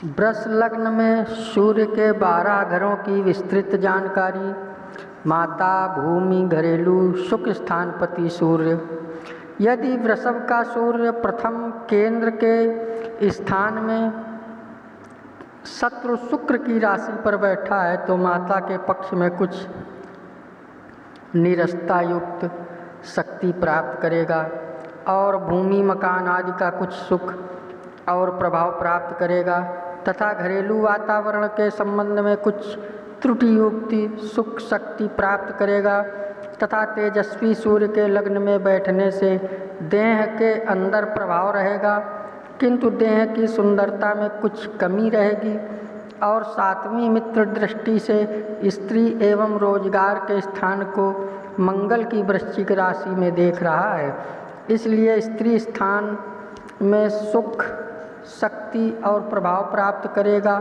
वृष लग्न में सूर्य के 12 घरों की विस्तृत जानकारी। माता, भूमि, घरेलू, सुख स्थानपति सूर्य। यदि वृषभ का सूर्य प्रथम केंद्र के स्थान में शत्रु शुक्र की राशि पर बैठा है तो माता के पक्ष में कुछ नीरसता युक्त शक्ति प्राप्त करेगा और भूमि, मकान आदि का कुछ सुख और प्रभाव प्राप्त करेगा तथा घरेलू वातावरण के संबंध में कुछ त्रुटि युक्त सुख शक्ति प्राप्त करेगा तथा तेजस्वी सूर्य के लग्न में बैठने से देह के अंदर प्रभाव रहेगा किंतु देह की सुंदरता में कुछ कमी रहेगी। और 7वीं मित्र दृष्टि से स्त्री एवं रोजगार के स्थान को मंगल की वृश्चिक राशि में देख रहा है, इसलिए स्त्री स्थान में सुख शक्ति और प्रभाव प्राप्त करेगा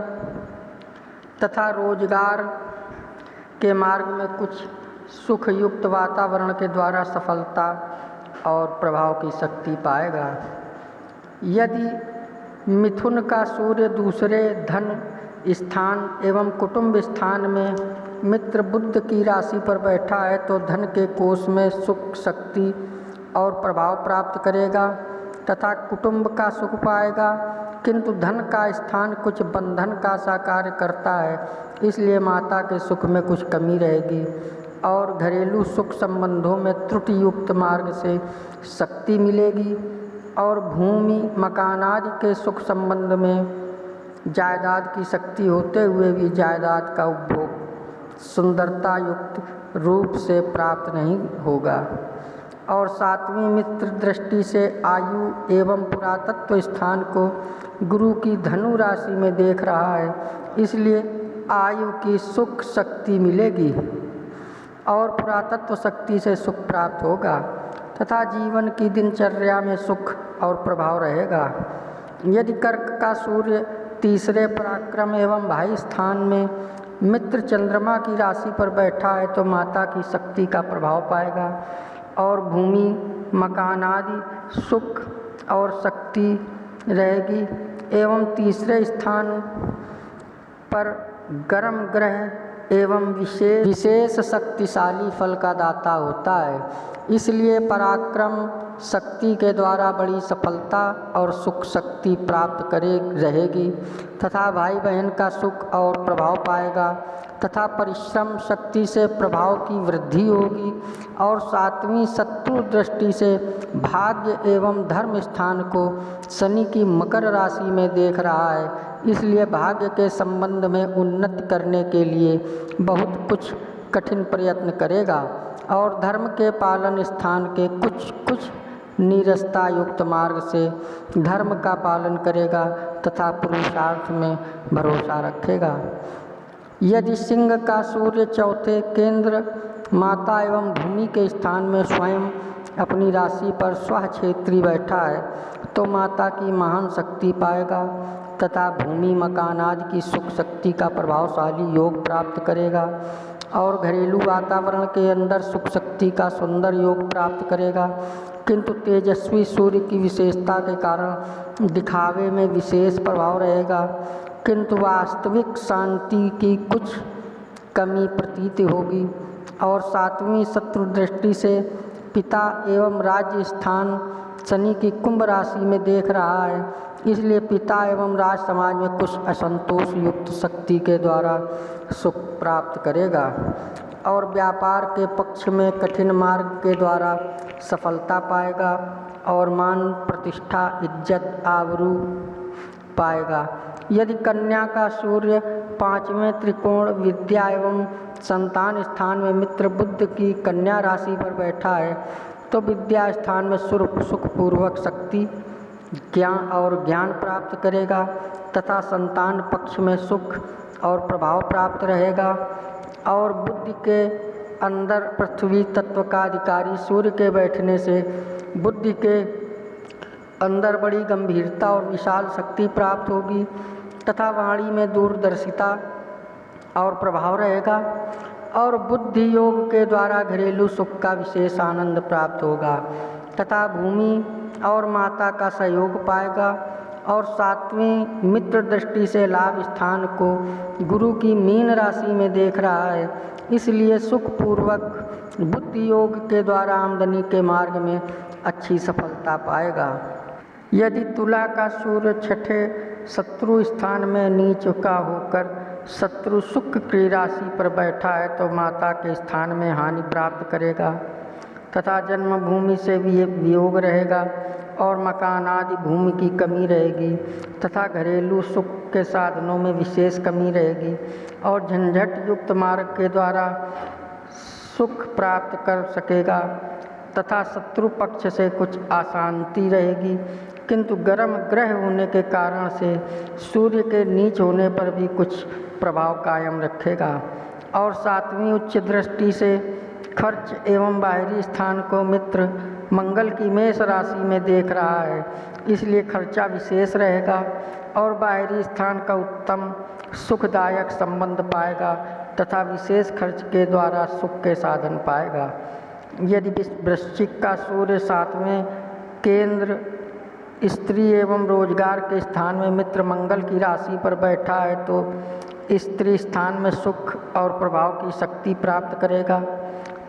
तथा रोजगार के मार्ग में कुछ सुख युक्त वातावरण के द्वारा सफलता और प्रभाव की शक्ति पाएगा। यदि मिथुन का सूर्य दूसरे धन स्थान एवं कुटुंब स्थान में मित्र बुध की राशि पर बैठा है तो धन के कोष में सुख शक्ति और प्रभाव प्राप्त करेगा तथा कुटुंब का सुख पाएगा किंतु धन का स्थान कुछ बंधन का सा कार्य करता है, इसलिए माता के सुख में कुछ कमी रहेगी और घरेलू सुख संबंधों में त्रुटि युक्त मार्ग से शक्ति मिलेगी और भूमि मकान आदि के सुख संबंध में जायदाद की शक्ति होते हुए भी जायदाद का उपभोग सुंदरता युक्त रूप से प्राप्त नहीं होगा। और 7वीं मित्र दृष्टि से आयु एवं पुरातत्व स्थान को गुरु की धनु राशि में देख रहा है, इसलिए आयु की सुख शक्ति मिलेगी और पुरातत्व शक्ति से सुख प्राप्त होगा तथा जीवन की दिनचर्या में सुख और प्रभाव रहेगा। यदि कर्क का सूर्य तीसरे पराक्रम एवं भाई स्थान में मित्र चंद्रमा की राशि पर बैठा है तो माता की शक्ति का प्रभाव पाएगा और भूमि मकान आदि सुख और शक्ति रहेगी एवं तीसरे स्थान पर गर्म ग्रह एवं विशेष शक्तिशाली फल का दाता होता है, इसलिए पराक्रम शक्ति के द्वारा बड़ी सफलता और सुख शक्ति प्राप्त रहेगी तथा भाई बहन का सुख और प्रभाव पाएगा तथा परिश्रम शक्ति से प्रभाव की वृद्धि होगी। और 7वीं शत्रु दृष्टि से भाग्य एवं धर्म स्थान को शनि की मकर राशि में देख रहा है, इसलिए भाग्य के संबंध में उन्नति करने के लिए बहुत कुछ कठिन प्रयत्न करेगा और धर्म के पालन स्थान के कुछ नीरसता युक्त मार्ग से धर्म का पालन करेगा तथा पुरुषार्थ में भरोसा रखेगा। यदि सिंह का सूर्य चौथे केंद्र माता एवं भूमि के स्थान में स्वयं अपनी राशि पर स्वक्षेत्री बैठा है तो माता की महान शक्ति पाएगा तथा भूमि मकान आदि की सुख शक्ति का प्रभावशाली योग प्राप्त करेगा और घरेलू वातावरण के अंदर सुख शक्ति का सुंदर योग प्राप्त करेगा किंतु तेजस्वी सूर्य की विशेषता के कारण दिखावे में विशेष प्रभाव रहेगा किंतु वास्तविक शांति की कुछ कमी प्रतीत होगी। और 7वीं शत्रु दृष्टि से पिता एवं राज्य स्थान शनि की कुंभ राशि में देख रहा है, इसलिए पिता एवं राज समाज में कुछ असंतोष युक्त शक्ति के द्वारा सुख प्राप्त करेगा और व्यापार के पक्ष में कठिन मार्ग के द्वारा सफलता पाएगा और मान प्रतिष्ठा इज्जत आबरू पाएगा। यदि कन्या का सूर्य 5वें त्रिकोण विद्या एवं संतान स्थान में मित्र बुध की कन्या राशि पर बैठा है तो विद्या स्थान में सुखपूर्वक शक्ति ज्ञान प्राप्त करेगा तथा संतान पक्ष में सुख और प्रभाव प्राप्त रहेगा। और बुद्धि के अंदर पृथ्वी तत्व का अधिकारी सूर्य के बैठने से बुद्धि के अंदर बड़ी गंभीरता और विशाल शक्ति प्राप्त होगी तथा वाणी में दूरदर्शिता और प्रभाव रहेगा और बुद्धि योग के द्वारा घरेलू सुख का विशेष आनंद प्राप्त होगा तथा भूमि और माता का सहयोग पाएगा और सातवीं मित्र दृष्टि से लाभ स्थान को गुरु की मीन राशि में देख रहा है, इसलिए सुखपूर्वक बुद्धि योग के द्वारा आमदनी के मार्ग में अच्छी सफलता पाएगा। यदि तुला का सूर्य छठे शत्रु स्थान में नीच का होकर शत्रु शुक्र की राशि पर बैठा है तो माता के स्थान में हानि प्राप्त करेगा तथा जन्मभूमि से भी वियोग रहेगा और मकान आदि भूमि की कमी रहेगी तथा घरेलू सुख के साधनों में विशेष कमी रहेगी और झंझट युक्त मार्ग के द्वारा सुख प्राप्त कर सकेगा तथा शत्रु पक्ष से कुछ अशांति रहेगी, किंतु गर्म ग्रह होने के कारण से सूर्य के नीच होने पर भी कुछ प्रभाव कायम रखेगा। और सातवीं उच्च दृष्टि से खर्च एवं बाहरी स्थान को मित्र मंगल की मेष राशि में देख रहा है, इसलिए खर्चा विशेष रहेगा और बाहरी स्थान का उत्तम सुखदायक संबंध पाएगा तथा विशेष खर्च के द्वारा सुख के साधन पाएगा। यदि वृश्चिक का सूर्य सातवें केंद्र स्त्री एवं रोजगार के स्थान में मित्र मंगल की राशि पर बैठा है तो स्त्री स्थान में सुख और प्रभाव की शक्ति प्राप्त करेगा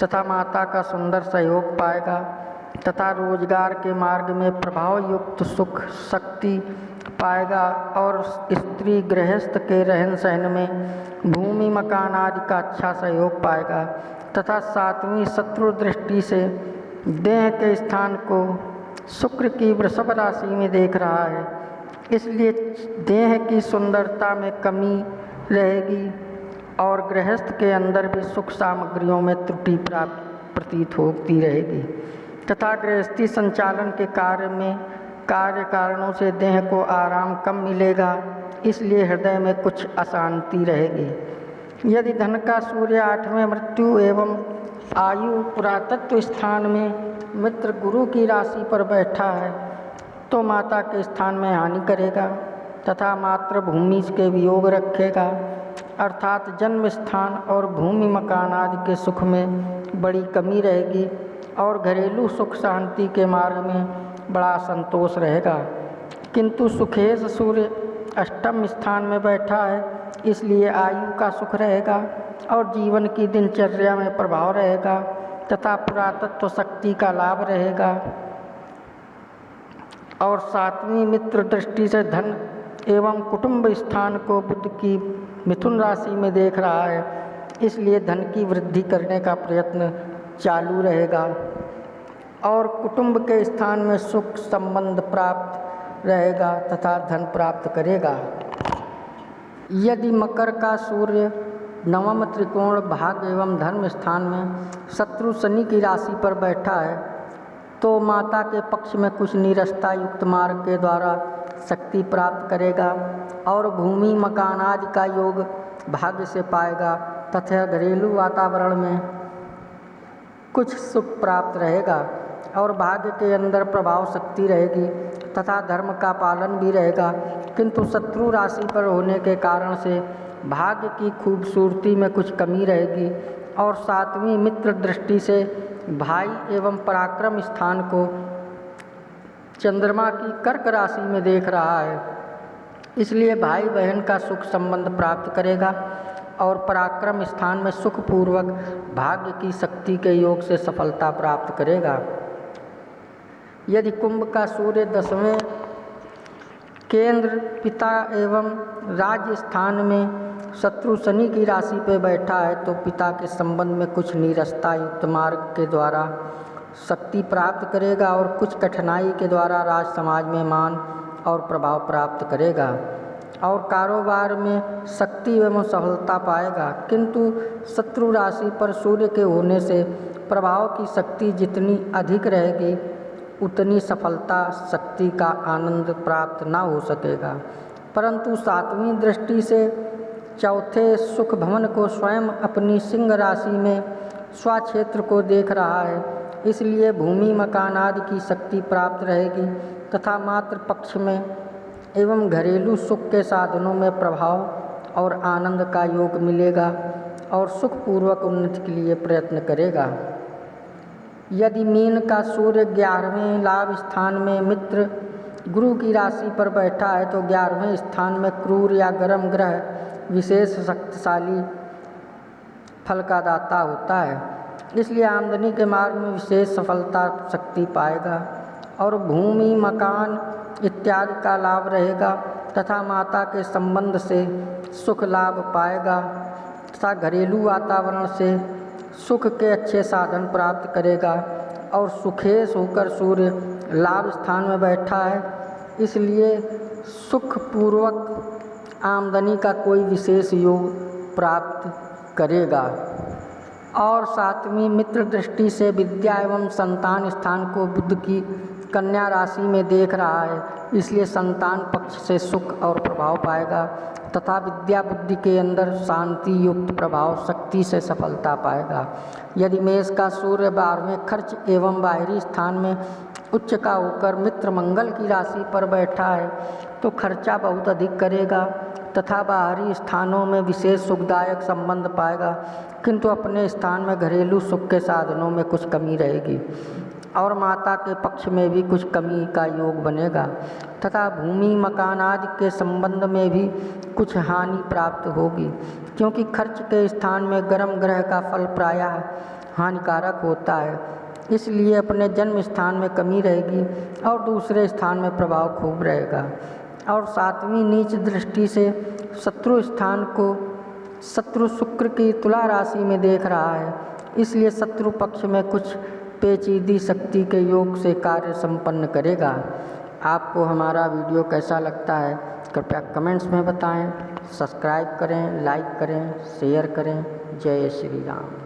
तथा माता का सुंदर सहयोग पाएगा तथा रोजगार के मार्ग में प्रभाव युक्त सुख शक्ति पाएगा और स्त्री गृहस्थ के रहन सहन में भूमि मकान आदि का अच्छा सहयोग पाएगा तथा सातवीं शत्रु दृष्टि से देह के स्थान को शुक्र की वृषभ राशि में देख रहा है, इसलिए देह की सुंदरता में कमी रहेगी और गृहस्थ के अंदर भी सुख सामग्रियों में त्रुटि प्राप्त प्रतीत होती रहेगी तथा गृहस्थी संचालन के कार्य कारणों से देह को आराम कम मिलेगा, इसलिए हृदय में कुछ अशांति रहेगी। यदि धन का सूर्य आठवें मृत्यु एवं आयु पुरातत्व स्थान में मित्र गुरु की राशि पर बैठा है तो माता के स्थान में हानि करेगा तथा मातृभूमि के वियोग रखेगा, अर्थात जन्म स्थान और भूमि मकान आदि के सुख में बड़ी कमी रहेगी और घरेलू सुख शांति के मार्ग में बड़ा संतोष रहेगा। किंतु सुखेश सूर्य अष्टम स्थान में बैठा है, इसलिए आयु का सुख रहेगा और जीवन की दिनचर्या में प्रभाव रहेगा तथा पुरातत्व शक्ति का लाभ रहेगा। और सातवीं मित्र दृष्टि से धन एवं कुटुंब स्थान को बुध की मिथुन राशि में देख रहा है, इसलिए धन की वृद्धि करने का प्रयत्न चालू रहेगा और कुटुंब के स्थान में सुख संबंध प्राप्त रहेगा तथा धन प्राप्त करेगा। यदि मकर का सूर्य नवम त्रिकोण भाग एवं धर्म स्थान में शत्रु शनि की राशि पर बैठा है तो माता के पक्ष में कुछ नीरसता युक्त मार्ग के द्वारा शक्ति प्राप्त करेगा और भूमि मकान आदि का योग भाग्य से पाएगा तथा घरेलू वातावरण में कुछ सुख प्राप्त रहेगा और भाग्य के अंदर प्रभाव शक्ति रहेगी तथा धर्म का पालन भी रहेगा, किंतु शत्रु राशि पर होने के कारण से भाग्य की खूबसूरती में कुछ कमी रहेगी। और सातवीं मित्र दृष्टि से भाई एवं पराक्रम स्थान को चंद्रमा की कर्क राशि में देख रहा है, इसलिए भाई बहन का सुख संबंध प्राप्त करेगा और पराक्रम स्थान में सुखपूर्वक भाग्य की शक्ति के योग से सफलता प्राप्त करेगा। यदि कुंभ का सूर्य दसवें केंद्र पिता एवं राज्य स्थान में शत्रु शनि की राशि पर बैठा है तो पिता के संबंध में कुछ नीरसता युक्त मार्ग के द्वारा शक्ति प्राप्त करेगा और कुछ कठिनाई के द्वारा राज समाज में मान और प्रभाव प्राप्त करेगा और कारोबार में शक्ति एवं सफलता पाएगा, किंतु शत्रु राशि पर सूर्य के होने से प्रभाव की शक्ति जितनी अधिक रहेगी उतनी सफलता शक्ति का आनंद प्राप्त ना हो सकेगा। परंतु सातवीं दृष्टि से चौथे सुख भवन को स्वयं अपनी सिंह राशि में स्वक्षेत्र को देख रहा है, इसलिए भूमि मकान आदि की शक्ति प्राप्त रहेगी तथा मातृ पक्ष में एवं घरेलू सुख के साधनों में प्रभाव और आनंद का योग मिलेगा और सुखपूर्वक उन्नति के लिए प्रयत्न करेगा। यदि मीन का सूर्य 11वें लाभ स्थान में मित्र गुरु की राशि पर बैठा है तो 11वें स्थान में क्रूर या गर्म ग्रह विशेष शक्तिशाली फल का दाता होता है, इसलिए आमदनी के मार्ग में विशेष सफलता शक्ति पाएगा और भूमि मकान इत्यादि का लाभ रहेगा तथा माता के संबंध से सुख लाभ पाएगा तथा घरेलू वातावरण से सुख के अच्छे साधन प्राप्त करेगा। और सुखेश होकर सूर्य लाभ स्थान में बैठा है, इसलिए सुखपूर्वक आमदनी का कोई विशेष योग प्राप्त करेगा। और 7वीं मित्र दृष्टि से विद्या एवं संतान स्थान को बुध की कन्या राशि में देख रहा है, इसलिए संतान पक्ष से सुख और प्रभाव पाएगा तथा विद्या बुद्धि के अंदर शांति युक्त प्रभाव शक्ति से सफलता पाएगा। यदि मेष का सूर्य 12वें खर्च एवं बाहरी स्थान में उच्च का होकर मित्र मंगल की राशि पर बैठा है तो खर्चा बहुत अधिक करेगा तथा बाहरी स्थानों में विशेष सुखदायक संबंध पाएगा, किंतु अपने स्थान में घरेलू सुख के साधनों में कुछ कमी रहेगी और माता के पक्ष में भी कुछ कमी का योग बनेगा तथा भूमि मकान आदि के संबंध में भी कुछ हानि प्राप्त होगी, क्योंकि खर्च के स्थान में गर्म ग्रह का फल प्रायः हानिकारक होता है, इसलिए अपने जन्म स्थान में कमी रहेगी और दूसरे स्थान में प्रभाव खूब रहेगा। और 7वीं नीच दृष्टि से शत्रु स्थान को शत्रु शुक्र की तुला राशि में देख रहा है, इसलिए शत्रु पक्ष में कुछ पेचीदी शक्ति के योग से कार्य संपन्न करेगा। आपको हमारा वीडियो कैसा लगता है कृपया कमेंट्स में बताएं, सब्सक्राइब करें, लाइक करें, शेयर करें। जय श्री राम।